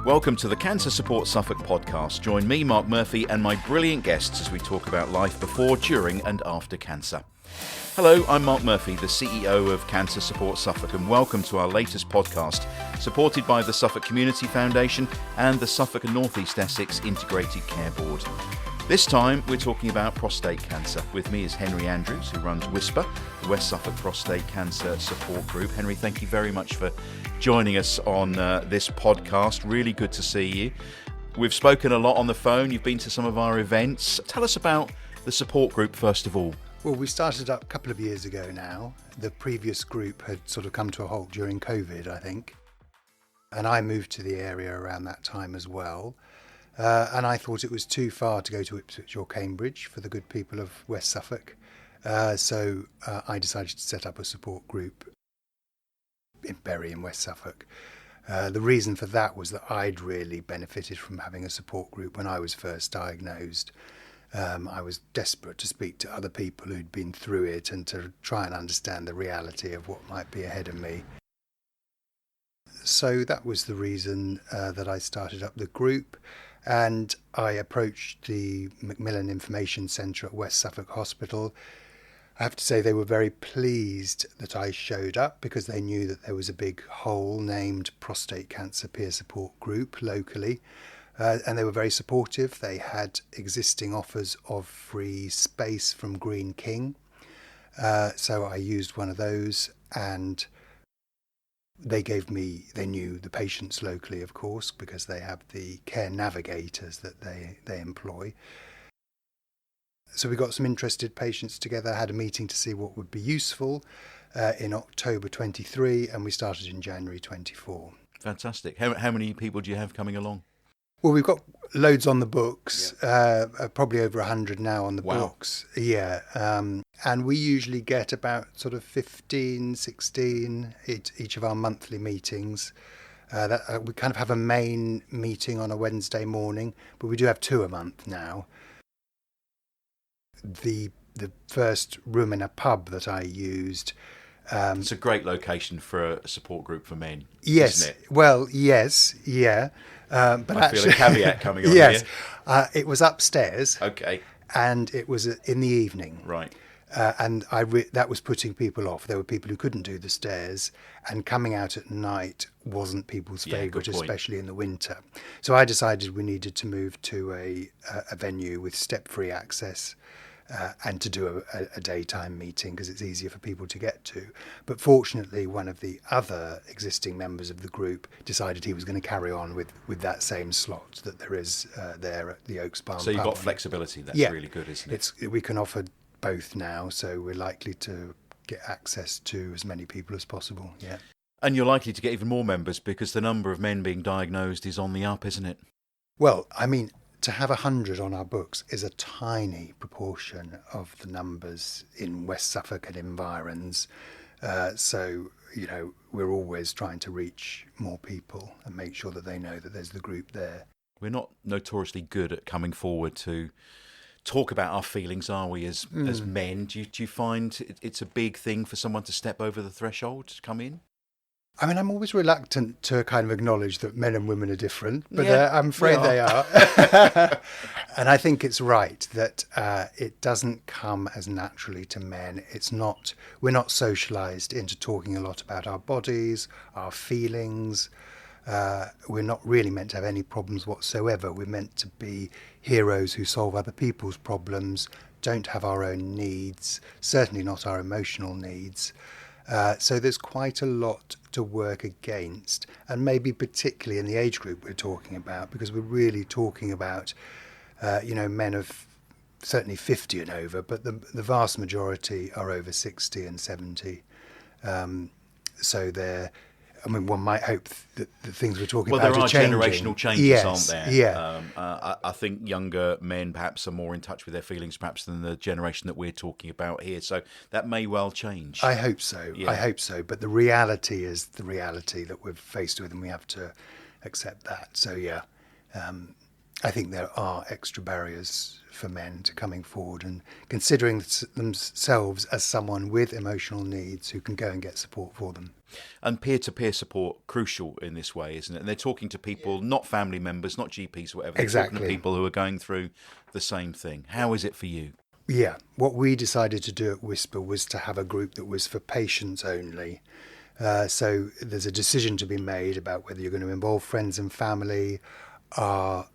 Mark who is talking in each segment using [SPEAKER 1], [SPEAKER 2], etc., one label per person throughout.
[SPEAKER 1] Welcome to the Cancer Support Suffolk podcast. Join me, Mark Murphy, and my brilliant guests as we talk about life before, during and after cancer. Hello, I'm Mark Murphy, the CEO of Cancer Support Suffolk, and welcome to our latest podcast, supported by the Suffolk Community Foundation and the Suffolk and North East Essex Integrated Care Board. This time, we're talking about prostate cancer. With me is Henry Andrews, who runs Whisper, the West Suffolk Prostate Cancer Support Group. Henry, thank you very much for joining us on this podcast. Really good to see you. We've spoken a lot on the phone. You've been to some of our events. Tell us about the support group, first of all.
[SPEAKER 2] Well, we started up a couple of years ago now. The previous group had sort of come to a halt during COVID, I think. And I moved to the area around that time as well. And I thought it was too far to go to Ipswich or Cambridge for the good people of West Suffolk. So I decided to set up a support group in Bury in West Suffolk. The reason for that was that I'd really benefited from having a support group when I was first diagnosed. I was desperate to speak to other people who'd been through it and to try and understand the reality of what might be ahead of me. So that was the reason that I started up the group. And I approached the Macmillan Information Centre at West Suffolk Hospital. I have to say they were very pleased that I showed up because they knew that there was a big hole named Prostate Cancer Peer Support Group locally. And they were very supportive. They had existing offers of free space from Green King. So I used one of those, and they knew the patients locally, of course, because they have the care navigators that they employ. So we got some interested patients together, had a meeting to see what would be useful in October 23, and we started in January 24.
[SPEAKER 1] Fantastic. How many people do you have coming along?
[SPEAKER 2] Well, we've got loads on the books, probably over 100 now on the books. Yeah. And we usually get about sort of 15, 16 each of our monthly meetings. We kind of have a main meeting on a Wednesday morning, but we do have two a month now. The first room in a pub that I used.
[SPEAKER 1] It's a great location for a support group for men,
[SPEAKER 2] yes,
[SPEAKER 1] isn't it?
[SPEAKER 2] Well, yes, yeah. But
[SPEAKER 1] I feel a caveat coming on
[SPEAKER 2] yes,
[SPEAKER 1] here.
[SPEAKER 2] It was upstairs.
[SPEAKER 1] Okay.
[SPEAKER 2] And it was in the evening.
[SPEAKER 1] Right.
[SPEAKER 2] And that was putting people off. There were people who couldn't do the stairs, and coming out at night wasn't people's favourite, especially in the winter. So I decided we needed to move to a venue with step-free access. And to do a daytime meeting because it's easier for people to get to. But fortunately, one of the other existing members of the group decided he was going to carry on with that same slot that there is there at the Oaks Barn.
[SPEAKER 1] So you've got flexibility. That's really good, isn't it?
[SPEAKER 2] We can offer both now, so we're likely to get access to as many people as possible. Yeah.
[SPEAKER 1] And you're likely to get even more members because the number of men being diagnosed is on the up, isn't it?
[SPEAKER 2] Well, I mean, to have 100 on our books is a tiny proportion of the numbers in West Suffolk and environs. So, we're always trying to reach more people and make sure that they know that there's the group there.
[SPEAKER 1] We're not notoriously good at coming forward to talk about our feelings, are we, as men? Do you find it's a big thing for someone to step over the threshold to come in?
[SPEAKER 2] I mean, I'm always reluctant to kind of acknowledge that men and women are different, but I'm afraid they are. And I think it's right that it doesn't come as naturally to men. We're not socialised into talking a lot about our bodies, our feelings. We're not really meant to have any problems whatsoever. We're meant to be heroes who solve other people's problems, don't have our own needs, certainly not our emotional needs. So there's quite a lot to work against, and maybe particularly in the age group we're talking about, because we're really talking about, men of certainly 50 and over, but the vast majority are over 60 and 70. So one might hope that the things we're talking about are changing.
[SPEAKER 1] Well, there are generational changes, aren't there?
[SPEAKER 2] Yeah.
[SPEAKER 1] I think younger men perhaps are more in touch with their feelings perhaps than the generation that we're talking about here. So that may well change.
[SPEAKER 2] I hope so.
[SPEAKER 1] Yeah.
[SPEAKER 2] I hope so. But the reality is the reality that we're faced with, and we have to accept that. So, I think there are extra barriers for men to coming forward and considering themselves as someone with emotional needs who can go and get support for them.
[SPEAKER 1] And peer-to-peer support, crucial in this way, isn't it? And they're talking to people, not family members, not GPs or whatever. They're
[SPEAKER 2] Exactly.
[SPEAKER 1] talking to people who are going through the same thing. How is it for you?
[SPEAKER 2] Yeah, what we decided to do at Whisper was to have a group that was for patients only. So there's a decision to be made about whether you're going to involve friends and family. Our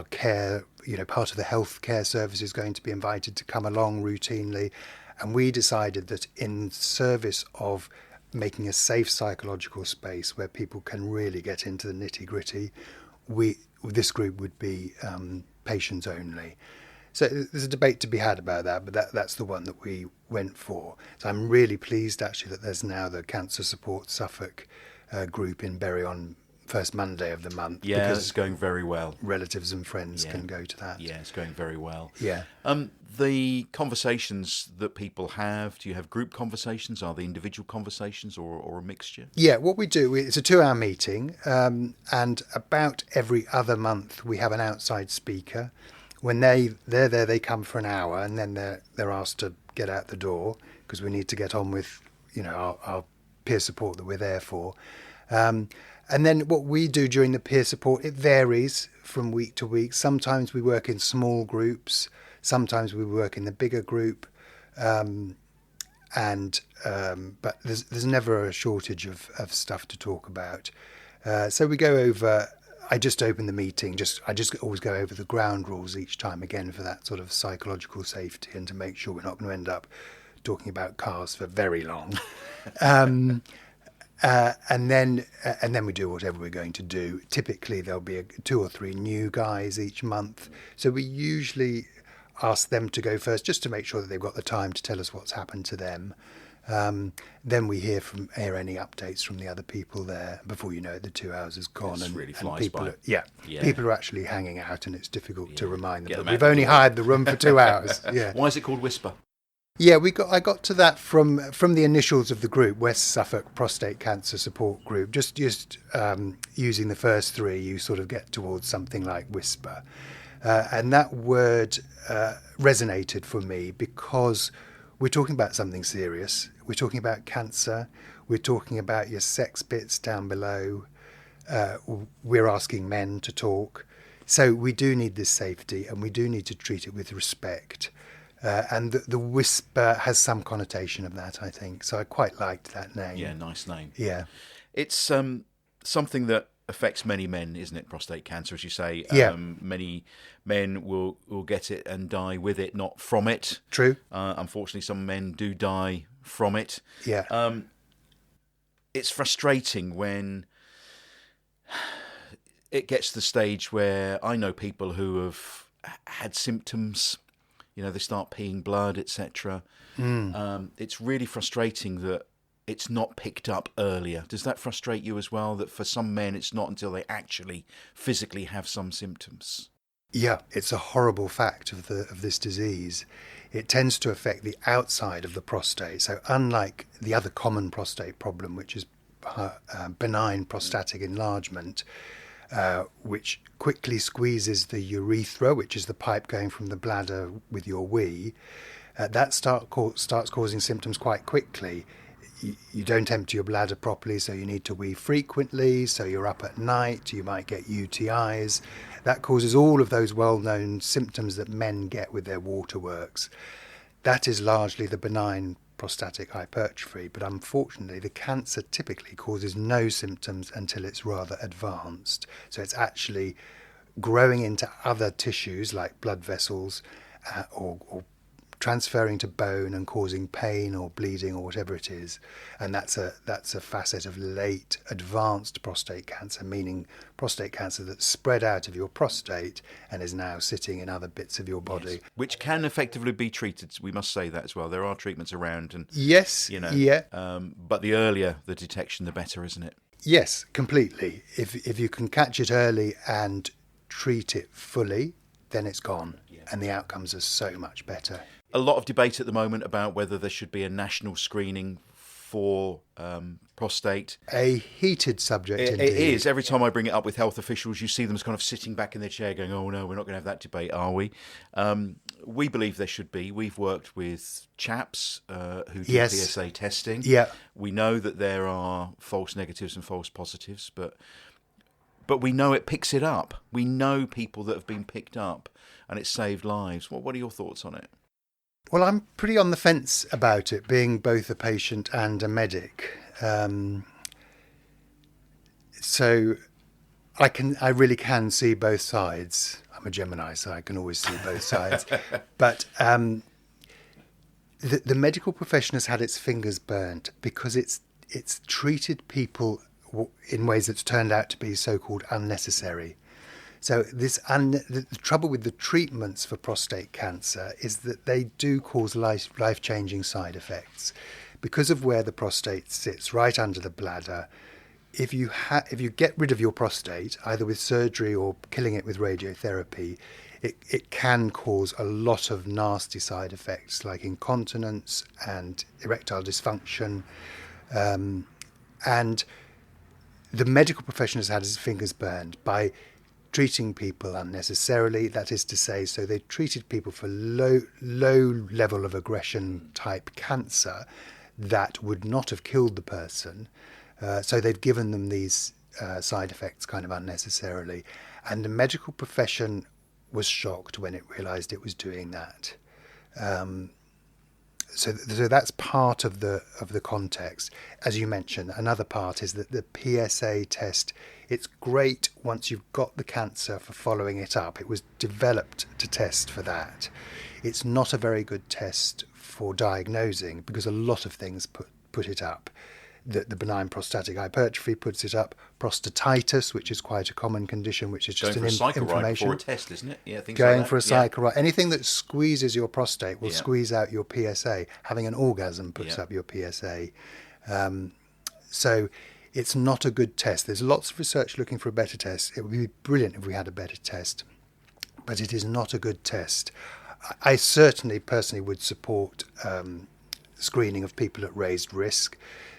[SPEAKER 2] care, part of the healthcare service is going to be invited to come along routinely. And we decided that in service of making a safe psychological space where people can really get into the nitty-gritty, this group would be patients only. So there's a debate to be had about that, but that's the one that we went for. So I'm really pleased, actually, that there's now the Cancer Support Suffolk group in Bury on first Monday of the month.
[SPEAKER 1] Yeah,
[SPEAKER 2] because
[SPEAKER 1] it's going very well.
[SPEAKER 2] Relatives and friends can go to that.
[SPEAKER 1] Yeah, it's going very well.
[SPEAKER 2] Yeah.
[SPEAKER 1] The conversations that people have, do you have group conversations? Are they individual conversations or a mixture?
[SPEAKER 2] Yeah, what we do, it's a 2-hour meeting, and about every other month we have an outside speaker. When they're there, they come for an hour, and then they're asked to get out the door because we need to get on with our peer support that we're there for. And then what we do during the peer support, it varies from week to week. Sometimes we work in small groups, sometimes we work in the bigger group, but there's never a shortage of stuff to talk about. So we go over. I just open the meeting. I just always go over the ground rules each time, again for that sort of psychological safety and to make sure we're not going to end up talking about cars for very long. And then we do whatever we're going to do. Typically, there'll be 2 or 3 new guys each month. So we usually ask them to go first, just to make sure that they've got the time to tell us what's happened to them. Then we hear any updates from the other people there. Before you know it, the 2 hours is gone.
[SPEAKER 1] It really flies
[SPEAKER 2] people
[SPEAKER 1] by.
[SPEAKER 2] People are actually hanging out, and it's difficult to remind them
[SPEAKER 1] Get
[SPEAKER 2] that
[SPEAKER 1] them
[SPEAKER 2] we've
[SPEAKER 1] out
[SPEAKER 2] only
[SPEAKER 1] the door.
[SPEAKER 2] hired the room for 2 hours. Yeah.
[SPEAKER 1] Why is it called Whisper?
[SPEAKER 2] Yeah, I got to that from the initials of the group, West Suffolk Prostate Cancer Support Group. Just using the first 3, you sort of get towards something like Whisper. And that word resonated for me because we're talking about something serious. We're talking about cancer. We're talking about your sex bits down below. We're asking men to talk. So we do need this safety, and we do need to treat it with respect. And the Whisper has some connotation of that, I think. So I quite liked that name.
[SPEAKER 1] Yeah, nice name.
[SPEAKER 2] Yeah.
[SPEAKER 1] It's something that affects many men, isn't it? Prostate cancer, as you say.
[SPEAKER 2] Yeah.
[SPEAKER 1] Many men will get it and die with it, not from it.
[SPEAKER 2] True.
[SPEAKER 1] Unfortunately, some men do die from it.
[SPEAKER 2] Yeah.
[SPEAKER 1] It's frustrating when it gets to the stage where I know people who have had symptoms. They start peeing blood, etc. It's really frustrating that it's not picked up earlier. Does that frustrate you as well, that for some men it's not until they actually physically have some symptoms?
[SPEAKER 2] Yeah, it's a horrible fact of this disease. It tends to affect the outside of the prostate. So unlike the other common prostate problem, which is benign prostatic enlargement, which quickly squeezes the urethra, which is the pipe going from the bladder with your wee, that starts causing symptoms quite quickly. You don't empty your bladder properly, so you need to wee frequently, so you're up at night, you might get UTIs. That causes all of those well-known symptoms that men get with their waterworks. That is largely the benign prostatic hypertrophy, but unfortunately the cancer typically causes no symptoms until it's rather advanced. So it's actually growing into other tissues like blood vessels or transferring to bone and causing pain or bleeding or whatever it is. And that's a facet of late advanced prostate cancer, meaning prostate cancer that's spread out of your prostate and is now sitting in other bits of your body.
[SPEAKER 1] Yes. Which can effectively be treated. We must say that as well. There are treatments around, and
[SPEAKER 2] yes, yeah.
[SPEAKER 1] But the earlier the detection, the better, isn't it?
[SPEAKER 2] Yes, completely. If you can catch it early and treat it fully, then it's gone, and the outcomes are so much better.
[SPEAKER 1] A lot of debate at the moment about whether there should be a national screening for prostate.
[SPEAKER 2] A heated subject indeed.
[SPEAKER 1] It is. Every time I bring it up with health officials, you see them kind of sitting back in their chair going, oh no, we're not going to have that debate, are we? We believe there should be. We've worked with chaps who do
[SPEAKER 2] Yes.
[SPEAKER 1] PSA testing.
[SPEAKER 2] Yeah.
[SPEAKER 1] We know that there are false negatives and false positives, but we know it picks it up. We know people that have been picked up, and it's saved lives. What are your thoughts on it?
[SPEAKER 2] Well, I'm pretty on the fence about it, being both a patient and a medic. So I really can see both sides. I'm a Gemini, so I can always see both sides. But the medical profession has had its fingers burnt because it's treated people in ways that's turned out to be so-called unnecessary. So the trouble with the treatments for prostate cancer is that they do cause life-changing side effects. Because of where the prostate sits, right under the bladder, if you get rid of your prostate, either with surgery or killing it with radiotherapy, it can cause a lot of nasty side effects like incontinence and erectile dysfunction. And the medical profession has had its fingers burned by treating people unnecessarily. That is to say, so they treated people for low level of aggression type cancer that would not have killed the person. So they've given them these side effects kind of unnecessarily. And the medical profession was shocked when it realised it was doing that. So that's part of the context. As you mentioned, another part is that the PSA test, it's great once you've got the cancer for following it up. It was developed to test for that. It's not a very good test for diagnosing because a lot of things put it up. The benign prostatic hypertrophy puts it up. Prostatitis, which is quite a common condition, which is just
[SPEAKER 1] going for a cycle
[SPEAKER 2] inflammation.
[SPEAKER 1] ride before a test, isn't it? Yeah, things
[SPEAKER 2] going
[SPEAKER 1] like that.
[SPEAKER 2] for a cycle ride. Anything that squeezes your prostate will
[SPEAKER 1] Yeah.
[SPEAKER 2] squeeze out your PSA. Having an orgasm puts
[SPEAKER 1] Yeah.
[SPEAKER 2] up your PSA. So it's not a good test. There's lots of research looking for a better test. It would be brilliant if we had a better test, but it is not a good test. I certainly personally would support screening of people at raised risk.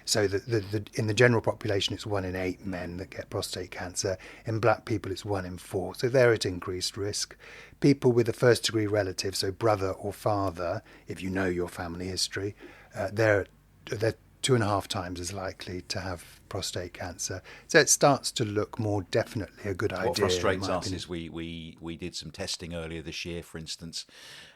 [SPEAKER 2] So in the general population, it's 1 in 8 men that get prostate cancer. In black people, it's 1 in 4. So they're at increased risk. People with a first-degree relative, so brother or father, if you know your family history, they're 2.5 times as likely to have prostate cancer. So it starts to look more definitely a good idea.
[SPEAKER 1] What frustrates us is we did some testing earlier this year, for instance,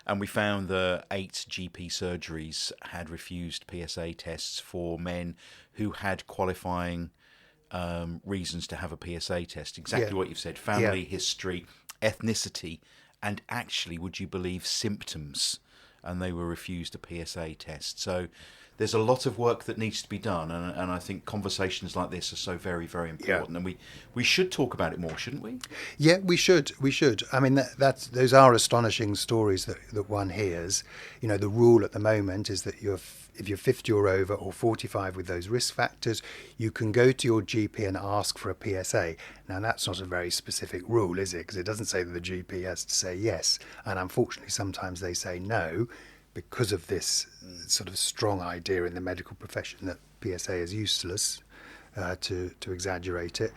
[SPEAKER 1] and we found that 8 GP surgeries had refused PSA tests for men who had qualifying reasons to have a PSA test. Exactly what you've said: family history, ethnicity, and actually, would you believe, symptoms. And they were refused a PSA test. So there's a lot of work that needs to be done, and I think conversations like this are so very, very important. And we should talk about it more, shouldn't we?
[SPEAKER 2] Yeah, we should. I mean, those are astonishing stories that one hears. You know, the rule at the moment is that if you're 50 or over or 45 with those risk factors, you can go to your GP and ask for a PSA. Now, that's not a very specific rule, is it? Because it doesn't say that the GP has to say yes. And unfortunately, sometimes they say no because of this sort of strong idea in the medical profession that PSA is useless, to exaggerate it.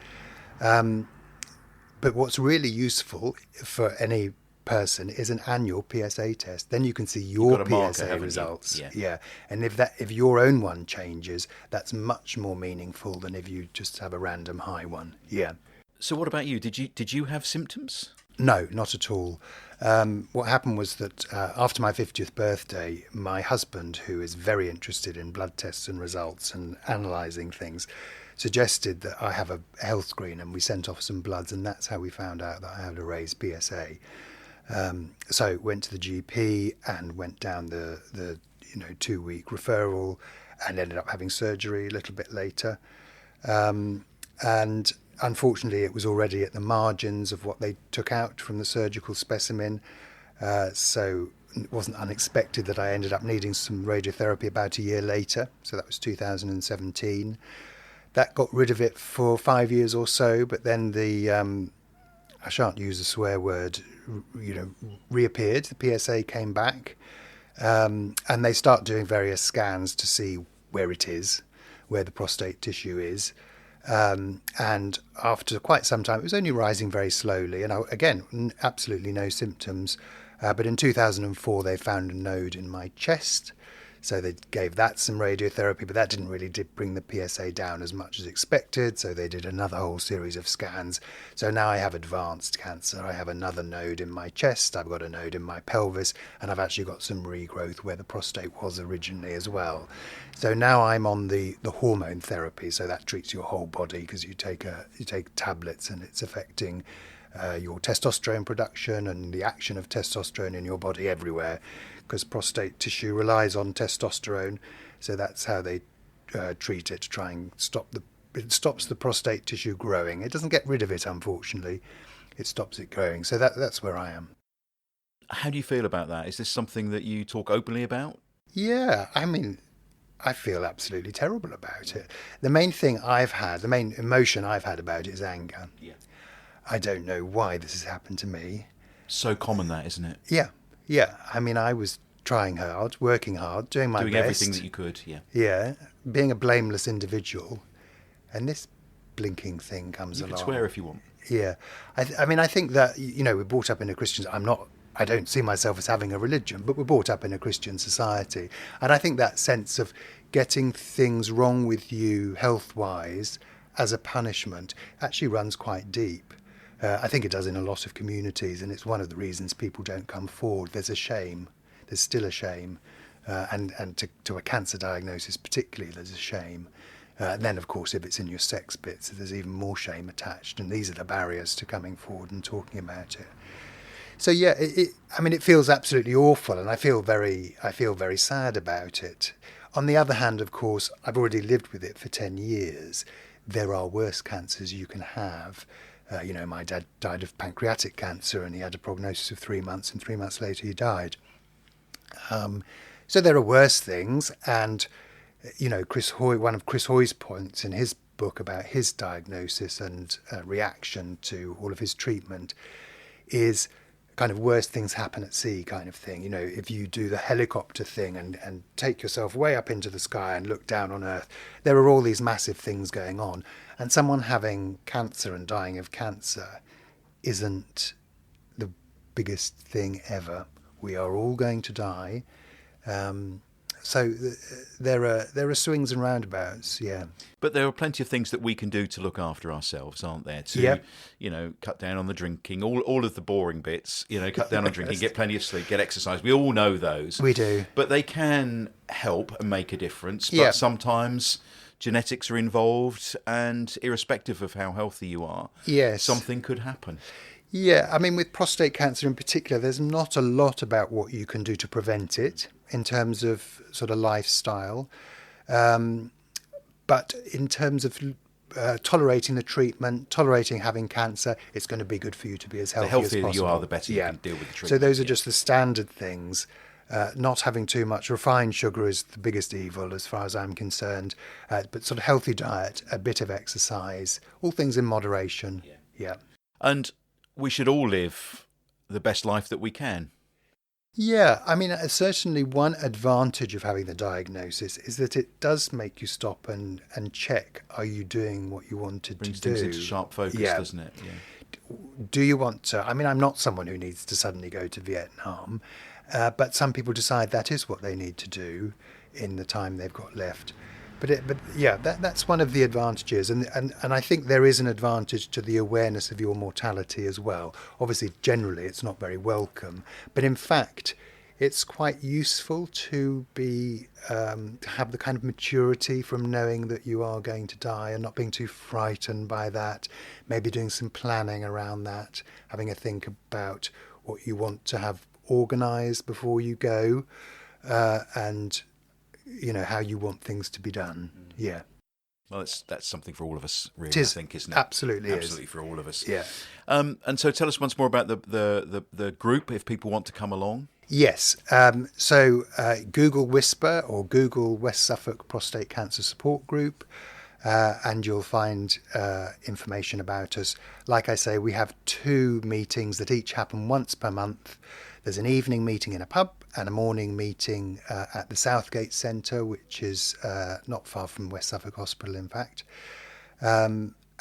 [SPEAKER 2] But what's really useful for any person is an annual PSA test. Then you can see your PSA results. Yeah. And if your own one changes, that's much more meaningful than if you just have a random high one. Yeah.
[SPEAKER 1] So what about you? Did you have symptoms?
[SPEAKER 2] No, not at all. What happened was that after my 50th birthday, my husband, who is very interested in blood tests and results and analysing things, suggested that I have a health screen, and we sent off some bloods, and that's how we found out that I had a raised PSA. So went to the GP and went down the 2-week referral and ended up having surgery a little bit later. And unfortunately, it was already at the margins of what they took out from the surgical specimen. So it wasn't unexpected that I ended up needing some radiotherapy about a year later. So that was 2017. That got rid of it for 5 years or so, but then I shan't use a swear word, reappeared. The PSA came back, and they start doing various scans to see where it is, where the prostate tissue is. And after quite some time, it was only rising very slowly. And again, absolutely no symptoms. But in 2004, they found a node in my chest. So they gave that some radiotherapy, but that didn't really bring the PSA down as much as expected. So they did another whole series of scans. So now I have advanced cancer. I have another node in my chest. I've got a node in my pelvis, and I've actually got some regrowth where the prostate was originally as well. So now I'm on the hormone therapy. So that treats your whole body because you take tablets, and it's affecting your testosterone production and the action of testosterone in your body everywhere, because prostate tissue relies on testosterone. So that's how they treat it, to try and it stops the prostate tissue growing. It doesn't get rid of it, unfortunately. It stops it growing. So that's where I am.
[SPEAKER 1] How do you feel about that? Is this something that you talk openly about?
[SPEAKER 2] Yeah, I mean, I feel absolutely terrible about it. The main emotion I've had about it is anger.
[SPEAKER 1] Yeah.
[SPEAKER 2] I don't know why this has happened to me.
[SPEAKER 1] So common that, isn't it?
[SPEAKER 2] Yeah. I mean, I was trying hard, working hard, doing my best.
[SPEAKER 1] Doing everything that you could, yeah.
[SPEAKER 2] Yeah, being a blameless individual. And this blinking thing comes along.
[SPEAKER 1] You can swear if you want.
[SPEAKER 2] Yeah. I mean, I think that, we're brought up in a Christian... I don't see myself as having a religion, but we're brought up in a Christian society. And I think that sense of getting things wrong with you health-wise as a punishment actually runs quite deep. I think it does in a lot of communities, and it's one of the reasons people don't come forward. There's a shame. There's still a shame. And to a cancer diagnosis particularly, there's a shame. And then, of course, if it's in your sex bits, there's even more shame attached. And these are the barriers to coming forward and talking about it. So, yeah, it feels absolutely awful, and I feel very sad about it. On the other hand, of course, I've already lived with it for 10 years. There are worse cancers you can have. My dad died of pancreatic cancer, and he had a prognosis of 3 months, and 3 months later he died. So there are worse things, and one of Chris Hoy's points in his book about his diagnosis and reaction to all of his treatment is kind of worse things happen at sea kind of thing. If you do the helicopter thing and take yourself way up into the sky and look down on Earth, there are all these massive things going on. And someone having cancer and dying of cancer isn't the biggest thing ever. We are all going to die. So there are swings and roundabouts, yeah.
[SPEAKER 1] But there are plenty of things that we can do to look after ourselves, aren't there? To, cut down on the drinking, all of the boring bits, cut down on drinking, get plenty of sleep, get exercise. We all know those.
[SPEAKER 2] We do.
[SPEAKER 1] But they can help and make a difference. But sometimes genetics are involved, and irrespective of how healthy you are, something could happen.
[SPEAKER 2] Yeah, I mean, with prostate cancer in particular, there's not a lot about what you can do to prevent it in terms of sort of lifestyle. But in terms of tolerating the treatment, tolerating having cancer, it's going to be good for you to be as healthy as possible.
[SPEAKER 1] The healthier you are, the better you can deal with the treatment.
[SPEAKER 2] So those are just the standard things. Not having too much refined sugar is the biggest evil as far as I'm concerned. But sort of healthy diet, a bit of exercise, all things in moderation. Yeah.
[SPEAKER 1] And we should all live the best life that we can.
[SPEAKER 2] Yeah, I mean, certainly one advantage of having the diagnosis is that it does make you stop and check, are you doing what you wanted to do?
[SPEAKER 1] Brings things into sharp focus, doesn't it? Yeah.
[SPEAKER 2] Do you want to? I mean, I'm not someone who needs to suddenly go to Vietnam, but some people decide that is what they need to do in the time they've got left. But that's one of the advantages, and I think there is an advantage to the awareness of your mortality as well. Obviously, generally, it's not very welcome, but in fact, it's quite useful to be to have the kind of maturity from knowing that you are going to die and not being too frightened by that. Maybe doing some planning around that, having a think about what you want to have organised before you go, and how you want things to be done. Yeah.
[SPEAKER 1] Well, that's something for all of us, really, I think, isn't it?
[SPEAKER 2] Absolutely
[SPEAKER 1] for all of us.
[SPEAKER 2] Yeah.
[SPEAKER 1] And so tell us once more about the group, if people want to come along.
[SPEAKER 2] Yes. So Google Whisper or Google West Suffolk Prostate Cancer Support Group, and you'll find information about us. Like I say, we have 2 meetings that each happen once per month. There's an evening meeting in a pub and a morning meeting at the Southgate Centre, which is not far from West Suffolk Hospital, in fact.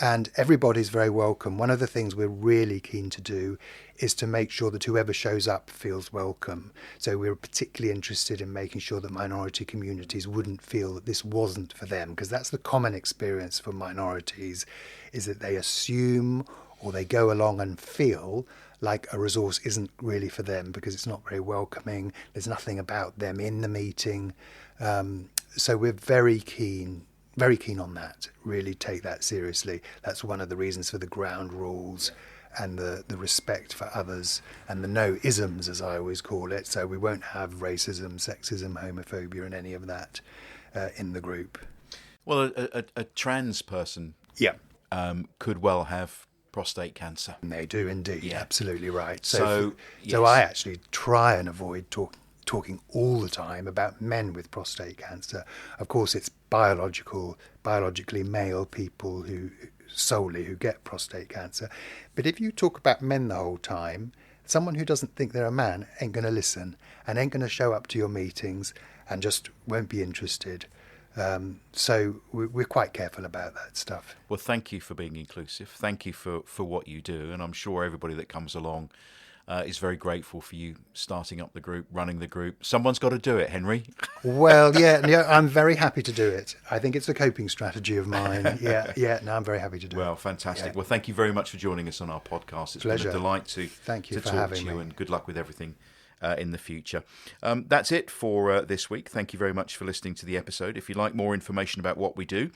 [SPEAKER 2] And everybody's very welcome. One of the things we're really keen to do is to make sure that whoever shows up feels welcome. So we're particularly interested in making sure that minority communities wouldn't feel that this wasn't for them, because that's the common experience for minorities, is that they assume or they go along and feel like a resource isn't really for them because it's not very welcoming. There's nothing about them in the meeting. So we're very keen on that, really take that seriously. That's one of the reasons for the ground rules and the respect for others and the no isms, as I always call it. So we won't have racism, sexism, homophobia and any of that in the group.
[SPEAKER 1] Well, a trans person could well have prostate cancer.
[SPEAKER 2] And they do indeed, absolutely right.
[SPEAKER 1] So
[SPEAKER 2] I actually try and avoid talking all the time about men with prostate cancer. Of course, it's biologically male people who get prostate cancer. But if you talk about men the whole time, someone who doesn't think they're a man ain't going to listen and ain't going to show up to your meetings and just won't be interested. So we're quite careful about that stuff.
[SPEAKER 1] Well, thank you for being inclusive. Thank you for what you do. And I'm sure everybody that comes along is very grateful for you starting up the group, running the group. Someone's got to do it, Henry.
[SPEAKER 2] Well, yeah, I'm very happy to do it. I think it's a coping strategy of mine. I'm very happy to do it.
[SPEAKER 1] Well, fantastic. Yeah. Well, thank you very much for joining us on our podcast. It's
[SPEAKER 2] Pleasure.
[SPEAKER 1] been a delight to
[SPEAKER 2] talk
[SPEAKER 1] to you, and good luck with everything in the future. That's it for this week. Thank you very much for listening to the episode. If you'd like more information about what we do,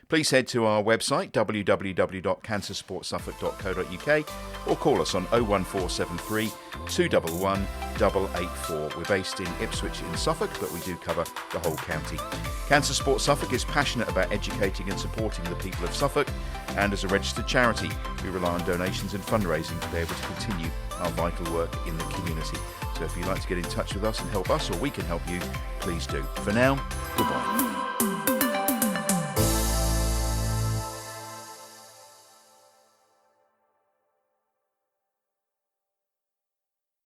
[SPEAKER 1] please head to our website, www.cancersupportsuffolk.co.uk, or call us on 01473 211 884. We're based in Ipswich in Suffolk, but we do cover the whole county. Cancer Support Suffolk is passionate about educating and supporting the people of Suffolk, and as a registered charity, we rely on donations and fundraising to be able to continue our vital work in the community. So if you'd like to get in touch with us and help us, or we can help you, please do. For now, goodbye.